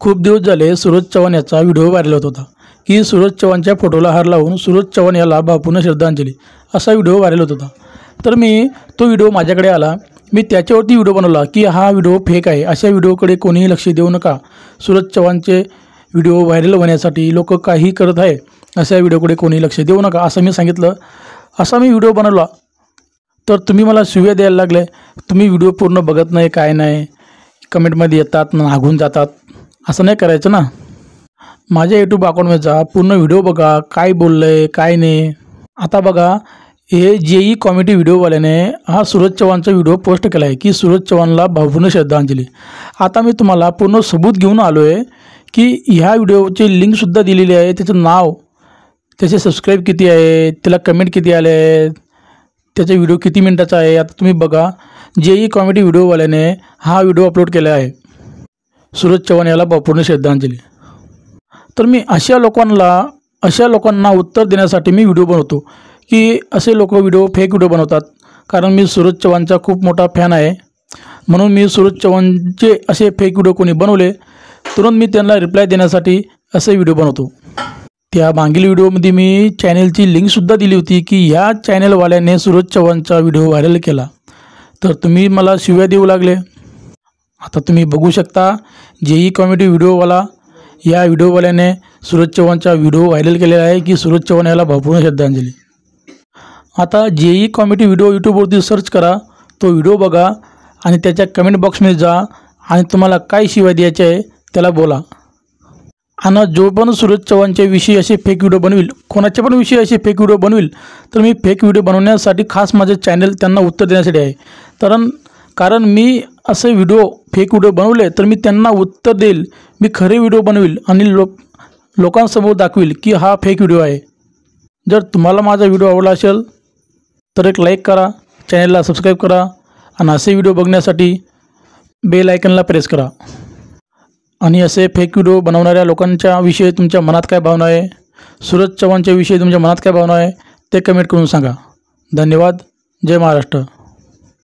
खूप दिवस झाले सूरज चव्हाण याचा व्हिडिओ व्हायरल होत होता की सूरज चव्हाणच्या फोटोला हार लावून सूरज चव्हाण याला भावपूर्ण श्रद्धांजली असा व्हिडिओ व्हायरल होत होता। तर मी तो व्हिडिओ माझ्याकडे आला, मी त्याच्यावरती व्हिडिओ बनवला की हा व्हिडिओ फेक आहे, अशा व्हिडिओकडे कोणीही लक्ष देऊ नका। सूरज चव्हाणचे व्हिडिओ व्हायरल होण्यासाठी लोक काही करत आहे, अशा व्हिडिओकडे कोणीही लक्ष देऊ नका असं मी सांगितलं। असा मी व्हिडिओ बनवला तर तुम्ही मला शिव्या द्यायला लागले, तुम्ही व्हिडिओ पूर्ण बघत नाही, काय नाही, कमेंटमध्ये येतात नागून जातात, असं नाही करायचं ना। माझ्या यूट्यूब अकाउंटमध्ये जा, पूर्ण व्हिडिओ बघा, काय बोललंय काय नाही। आता बघा, हे जेई कॉमेडी व्हिडिओवाल्याने हा सूरज चव्हाणचा व्हिडिओ पोस्ट केला आहे की सूरज चव्हाणला भावपूर्ण श्रद्धांजली। आता मी तुम्हाला पूर्ण सबूत घेऊन आलो आहे की ह्या व्हिडिओची लिंकसुद्धा दिलेली आहे, त्याचं नाव, त्याचे सबस्क्राईब किती आहे, त्याला कमेंट किती आले आहेत, त्याचा व्हिडिओ किती मिनिटाचा आहे। आता तुम्ही बघा, जेई कॉमेडी व्हिडिओवाल्याने हा व्हिडिओ अपलोड केला आहे, सूरज चव्हाण याला भावपूर्ण श्रद्धांजली। तर मी अशा लोकांना उत्तर देण्यासाठी मी व्हिडिओ बनवतो की असे लोक व्हिडिओ फेक व्हिडिओ बनवतात, कारण मी सूरज चव्हाणचा खूप मोठा फॅन आहे, म्हणून मी सूरज चव्हाणचे असे फेक व्हिडिओ कोणी बनवले तुरंत मी त्यांना रिप्लाय देण्यासाठी असे व्हिडिओ बनवतो। त्या मागील व्हिडिओमध्ये मी चॅनलची लिंकसुद्धा दिली होती की ह्या चॅनलवाल्याने सूरज चव्हाणचा व्हिडिओ व्हायरल केला, तर तुम्ही मला शिव्या देऊ लागले। आता तुम्ही बघू शकता, जेई कॉमेडी व्हिडिओवाला या व्हिडिओवाल्याने सूरज चव्हाणचा व्हिडिओ व्हायरल केलेला आहे की सूरज चव्हाण याला भावपूर्ण श्रद्धांजली। आता जेई कॉमेडी व्हिडिओ यूट्यूबवरती सर्च करा, तो व्हिडिओ बघा आणि त्याच्या कमेंट बॉक्समध्ये जा आणि तुम्हाला काय शिवाय द्यायचे आहे त्याला बोला। आणि जो पण सूरज चव्हाणच्या विषयी असे फेक व्हिडिओ बनविल, कोणाच्या पण विषयी असे फेक व्हिडिओ बनविल, तर मी फेक व्हिडिओ बनवण्यासाठी खास माझे चॅनल त्यांना उत्तर देण्यासाठी आहे। कारण मी असे व्हिडिओ फेक व्हिडिओ बनवले तर मी त्यांना उत्तर देईल, मी खरे व्हिडिओ बनविल आणि लोकांसमोर दाखविल की हा फेक व्हिडिओ आहे। जर तुम्हाला माझा व्हिडिओ आवडला असेल तर एक लाईक करा, चॅनलला सबस्क्राईब करा आणि असे व्हिडिओ बघण्यासाठी बेल आयकनला प्रेस करा। आणि असे फेक व्हिडिओ बनवणाऱ्या लोकांच्या विषयी तुमच्या मनात काय भावना आहे, सूरज चव्हाणच्या विषयी तुमच्या मनात काय भावना आहे ते कमेंट करून सांगा। धन्यवाद। जय महाराष्ट्र।